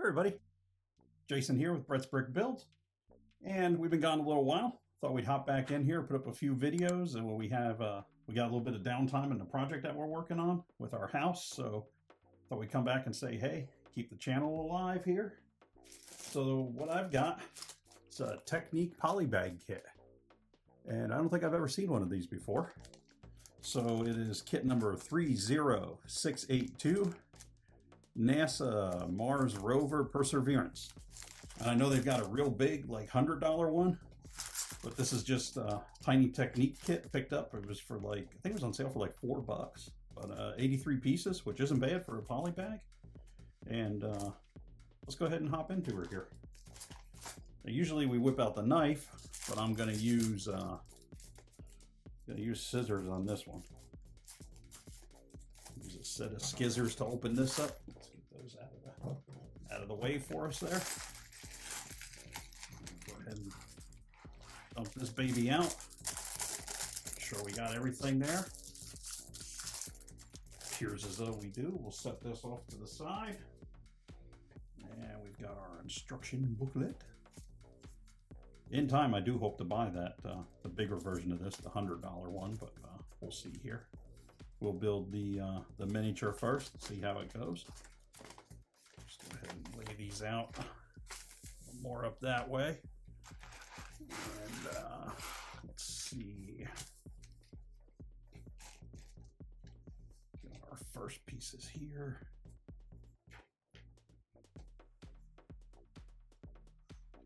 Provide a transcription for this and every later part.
everybody, Jason here with Brett's Brick Builds, and we've been gone a little while. Thought we'd hop back in here, put up a few videos, and we got a little bit of downtime in the project that we're working on with our house, so thought we'd come back and say, hey, keep the channel alive here. So what I've got is a Technique Polybag kit, and I don't think I've ever seen one of these before. So it is kit number 30682. NASA Mars Rover Perseverance. And I know they've got a real big, like $100 one, but this is just a tiny Technique kit picked up. It was for like, I think it was on sale for like $4, but 83 pieces, which isn't bad for a poly bag. And let's go ahead and hop into her here. Now, usually we whip out the knife, but I'm gonna use scissors on this one. Use a set of scissors to open this up. Let's get those out of the way for us there. Go ahead and dump this baby out. Make sure we got everything there. Appears as though we do. We'll set this off to the side. And we've got our instruction booklet. In time, I do hope to buy that the bigger version of this, the $100 one, but we'll see here. We'll build the miniature first, see how it goes. Just go ahead and lay these out more up that way. And let's see. Got our first pieces here.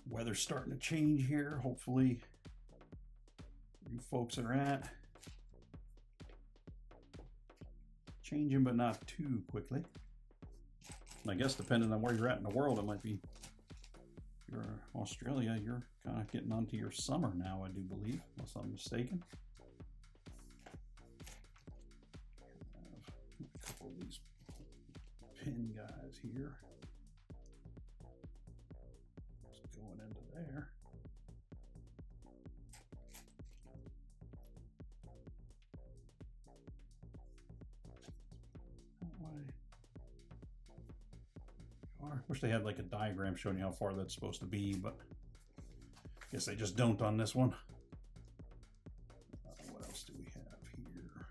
Weather's starting to change here. Hopefully you folks are at changing, but not too quickly. And I guess depending on where you're at in the world, it might be, if you're Australia, you're kind of getting onto your summer now, I do believe, unless I'm mistaken. I have a couple of these pin guys here. Just going into there. I wish they had like a diagram showing you how far that's supposed to be, but I guess they just don't on this one. What else do we have here?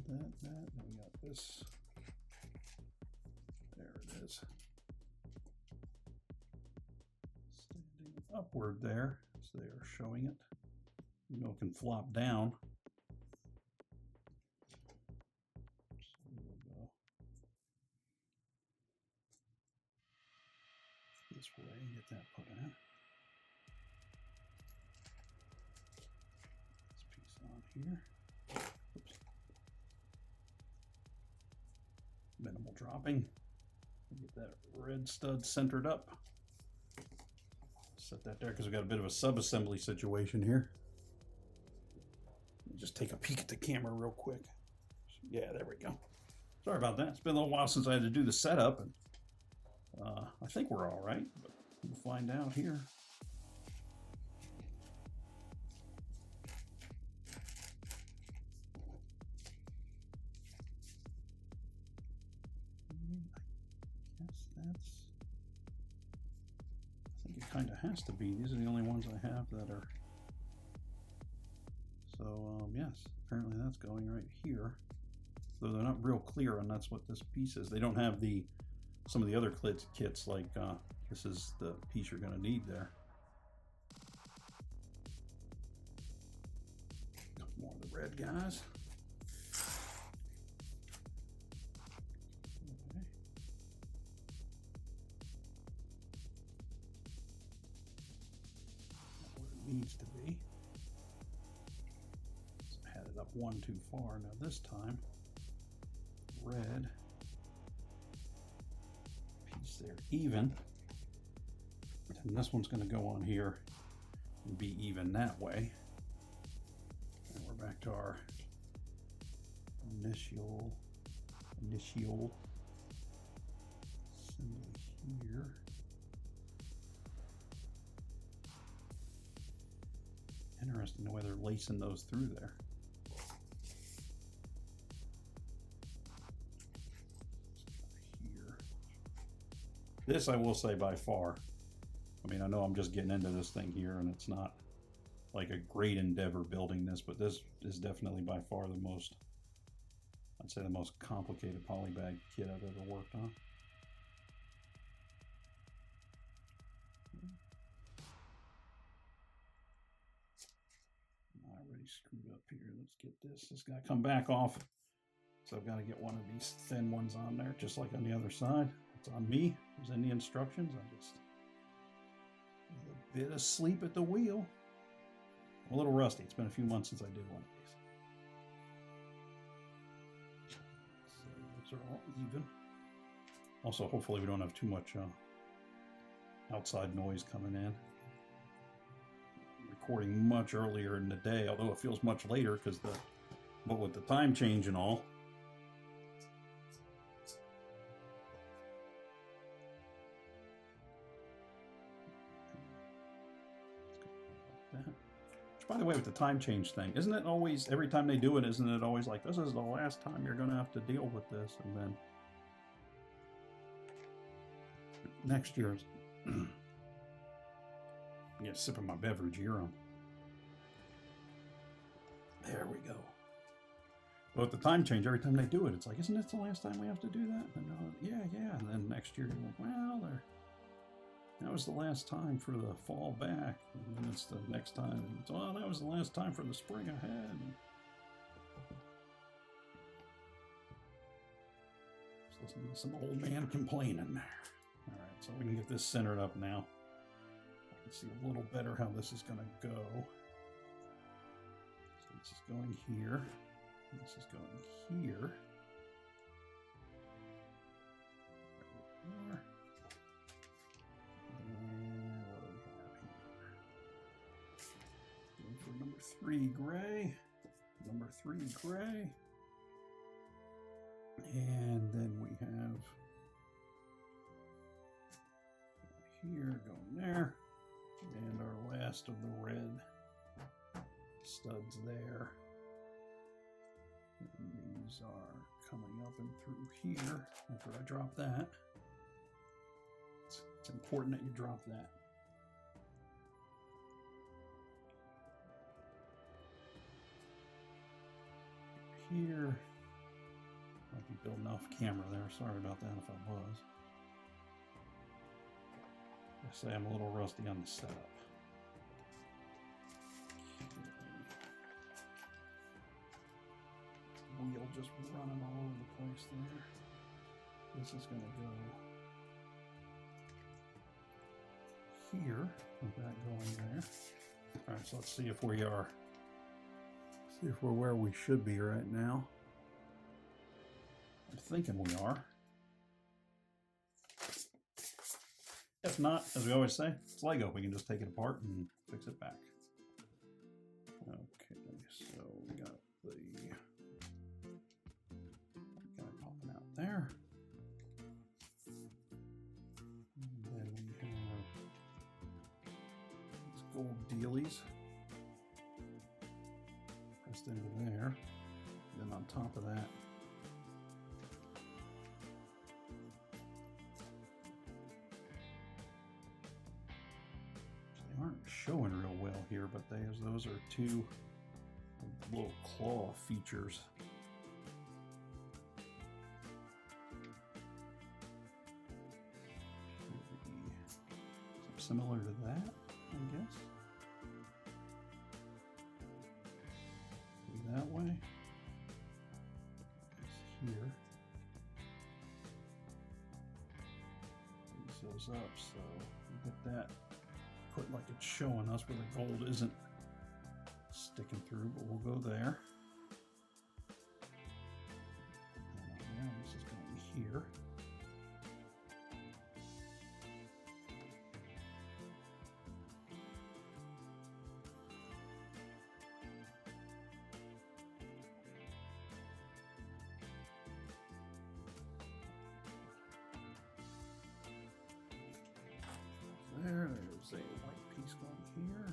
That, and we got this. There it is. Standing upward there, so they are showing it. You know, it can flop down. This way, get that put in. This piece on here. Oops. Minimal dropping. Get that red stud centered up. Set that there because we got a bit of a sub-assembly situation here. Just take a peek at the camera real quick. Yeah, there we go. Sorry about that. It's been a little while since I had to do the setup, and I think we're all right, but we'll find out here. I think it kind of has to be. These are the only ones I have that are. So, yes, apparently that's going right here. Though they're not real clear, and that's what this piece is. They don't have some of the other kits, like this is the piece you're going to need there. A couple more of the red guys. Okay. Not where it needs to be. So I had it up one too far. Now this time, red. They're even, and this one's going to go on here and be even that way. And we're back to our initial assembly here. Interesting the way they're lacing those through there. This I will say by far. I mean, I know I'm just getting into this thing here, and it's not like a great endeavor building this, but this is definitely by far the most, I'd say the most complicated polybag kit I've ever worked on. Already screwed up here. Let's get this. It's got to come back off. So I've got to get one of these thin ones on there, just like on the other side. It's on me. It was in the instructions. I just a bit asleep at the wheel. I'm a little rusty. It's been a few months since I did one of these. So those are all even. Also, hopefully we don't have too much outside noise coming in. I'm recording much earlier in the day, although it feels much later because but with the time change and all. By the way, with the time change thing, isn't it always, every time they do it, isn't it always like, this is the last time you're going to have to deal with this, and then next year, yeah, sipping my beverage here. There we go. But with the time change, every time they do it, it's like, isn't it the last time we have to do that? And yeah, and then next year, well, that was the last time for the fall back, and then it's the next time. It's, well, that was the last time for the spring ahead. Just listening to some old man complaining there. All right, so we can get this centered up now. I can see a little better how this is going to go. So this is going here. This is going here. There. For number 3 gray, number 3 gray, and then we have here going there, and our last of the red studs there, and these are coming up and through here after I drop that. It's important that you drop that. Here, might be building off camera there. Sorry about that if I was. I say I'm a little rusty on the setup. Wheel just running all over the place there. This is going to go here with that going there. All right, so let's see if we are. See if we're where we should be right now. I'm thinking we are. If not, as we always say, it's Lego. We can just take it apart and fix it back. Okay, so we got the guy popping out there. And then we have these gold dealies. Into there, then on top of that, they aren't showing real well here, but those are 2 little claw features. Similar to that, I guess. That way. It's here. These those up, so we get that put like it's showing us where the gold isn't sticking through, but we'll go there. And this is going here. There's a white piece going here.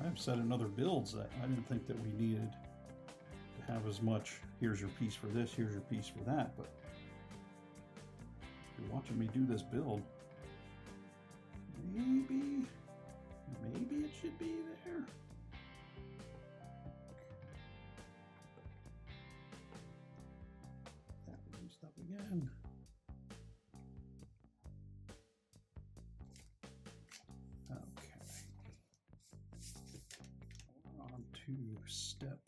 I have said in other builds that I didn't think that we needed to have as much, here's your piece for this, here's your piece for that, but if you're watching me do this build, maybe it should be there. That raised up again. Okay. We're on to step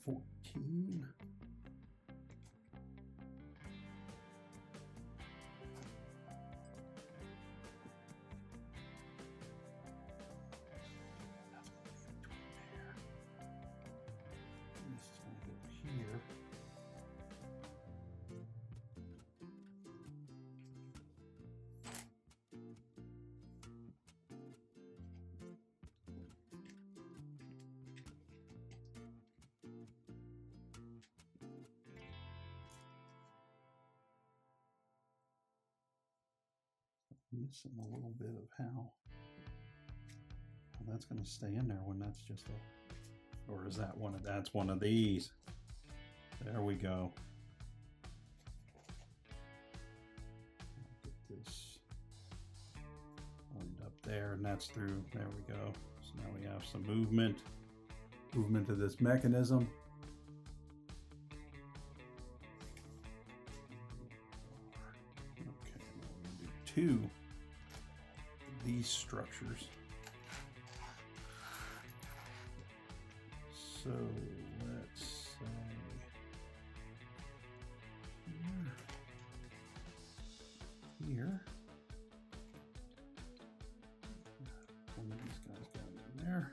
14. Missing a little bit of how that's going to stay in there when that's just a, or is that one of, that's one of these. There we go. Get this lined up there, and that's through, there we go. So now we have some movement of this mechanism. Okay, now we're going to do two these structures. So let's say here. One of these guys got in there.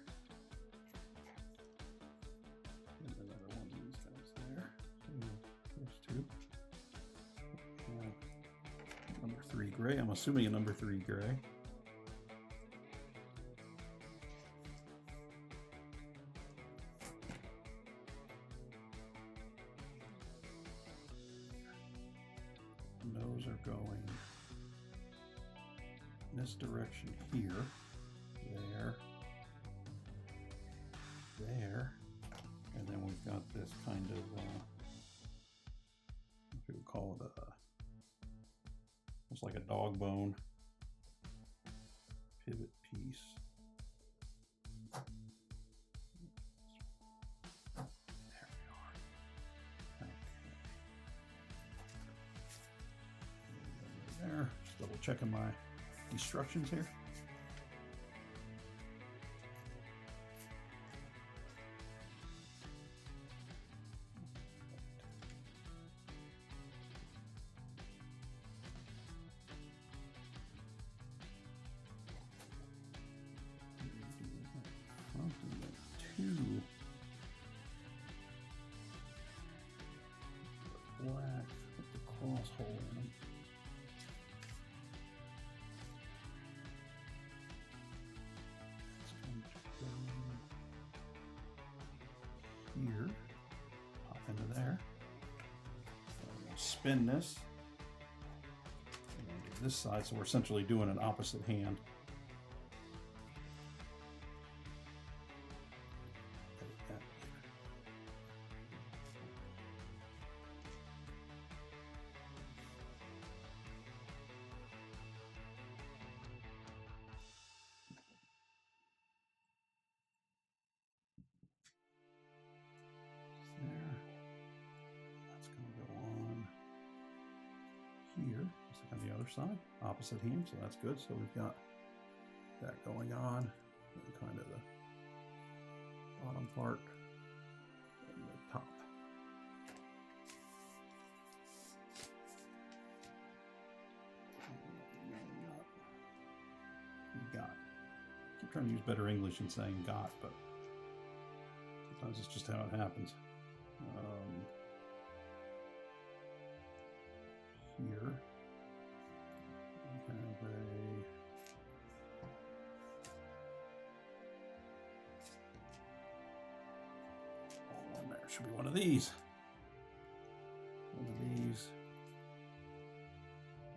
And another one of these guys there. So there's two. Number 3 gray. I'm assuming a number 3 gray. Those are going in this direction here, there, there, and then we've got this kind of, what we would call it, almost like a dog bone pivot piece. There, just double checking my instructions here. I'll do that 2 black with the cross hole in them. Here, pop into there. So I'm going to spin this. I'm going to do this side, so we're essentially doing an opposite hand. Here, it's on the other side, opposite hand, so that's good. So we've got that going on, and kind of the bottom part and the top. Got. I keep trying to use better English than saying got, but sometimes it's just how it happens. Here we have a there should be one of these. One of these.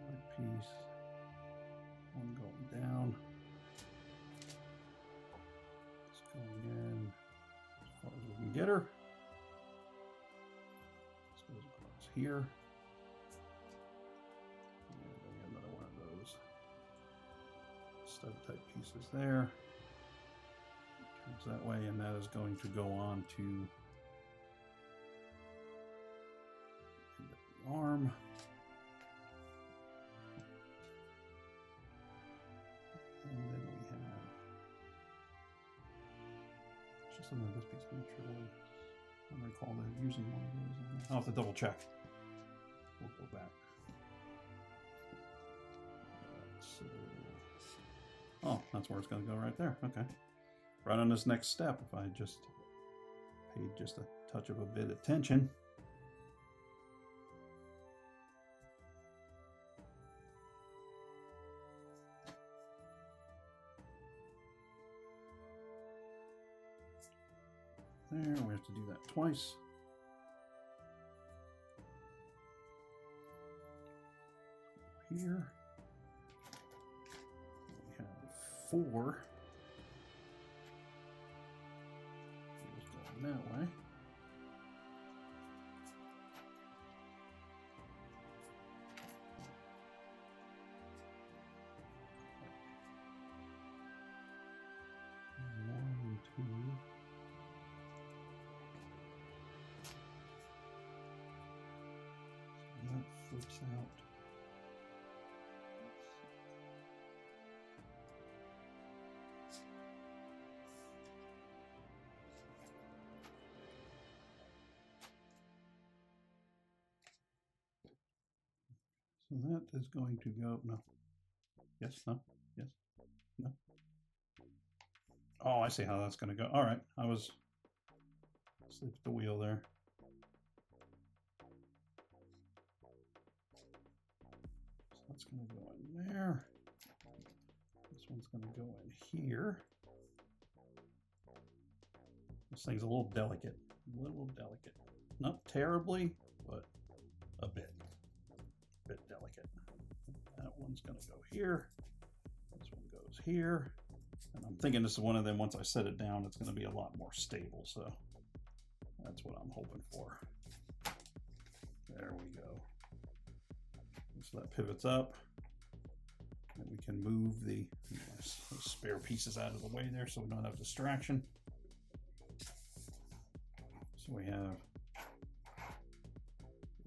White piece. One going down. shitter. This goes across here. And then another one of those stud type pieces there. Turns that way, and that is going to go on to the arm. And then we have just another this piece. I'm not sure what I don't recall that using one of those. I'll have to double check. We'll go back. So, oh, that's where it's going to go right there. Okay. Right on this next step, if I just paid just a touch of a bit of attention. There, we have to do that twice. Here. We have 4. Just going that way. Flips out. So that is going to go, no. Yes, no, yes, no. Oh, I see how that's going to go. All right, I was asleep at the wheel there. That's going to go in there. This one's going to go in here. This thing's a little delicate. Not terribly, but a bit delicate. That one's going to go here. This one goes here. And I'm thinking this is one of them, once I set it down, it's going to be a lot more stable. So that's what I'm hoping for. There we go. So that pivots up, and we can move the spare pieces out of the way there so we don't have distraction. So we have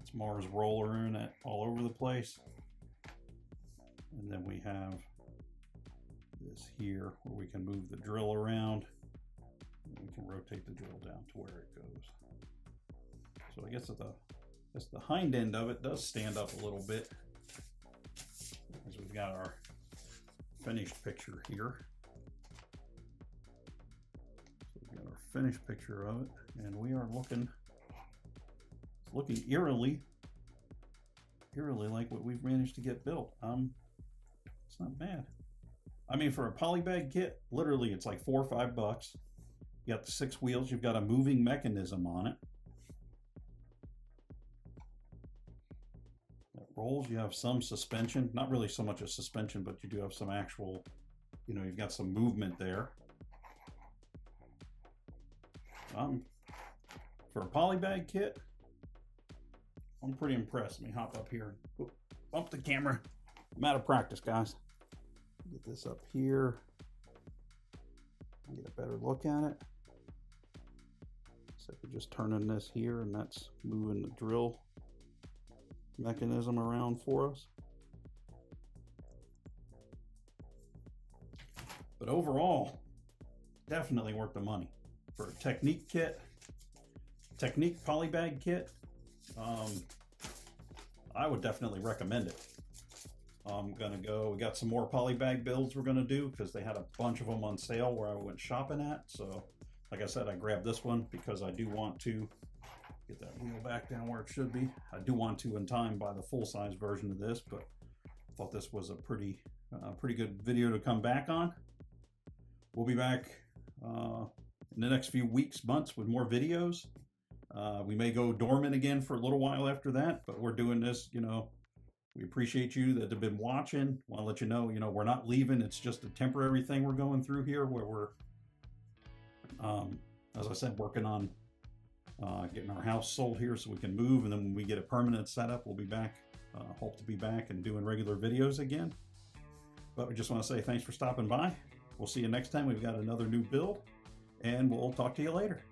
it's Mars roller in it all over the place, and then we have this here where we can move the drill around, and we can rotate the drill down to where it goes. So I guess the hind end of it does stand up a little bit, as we've got our finished picture here. So we've got our finished picture of it, and we are looking eerily like what we've managed to get built. It's not bad. I mean, for a Polybag kit, literally it's like $4 or $5. You got the 6 wheels, you've got a moving mechanism on it. Rolls, you have some suspension, not really so much a suspension, but you do have some actual, you've got some movement there. For a Polybag kit, I'm pretty impressed. Let me hop up here. Oop, bump the camera. I'm out of practice, guys. Get this up here. Get a better look at it. So we're just turning this here, and that's moving the drill mechanism around for us. But overall, definitely worth the money for a Technique kit, Technique Polybag kit. I would definitely recommend it. I'm gonna go, we got some more Polybag builds we're gonna do because they had a bunch of them on sale where I went shopping at. So like I said, I grabbed this one because I do want to get that wheel back down where it should be. I do want to in time buy the full-size version of this, but I thought this was a pretty good video to come back on. We'll be back in the next few weeks, months with more videos. We may go dormant again for a little while after that, but we're doing this, we appreciate you that have been watching. Want to let you know, we're not leaving. It's just a temporary thing we're going through here where we're, as I said, working on getting our house sold here so we can move, and then when we get a permanent setup, we'll be back. Hope to be back and doing regular videos again. But we just want to say thanks for stopping by. We'll see you next time. We've got another new build, and we'll talk to you later.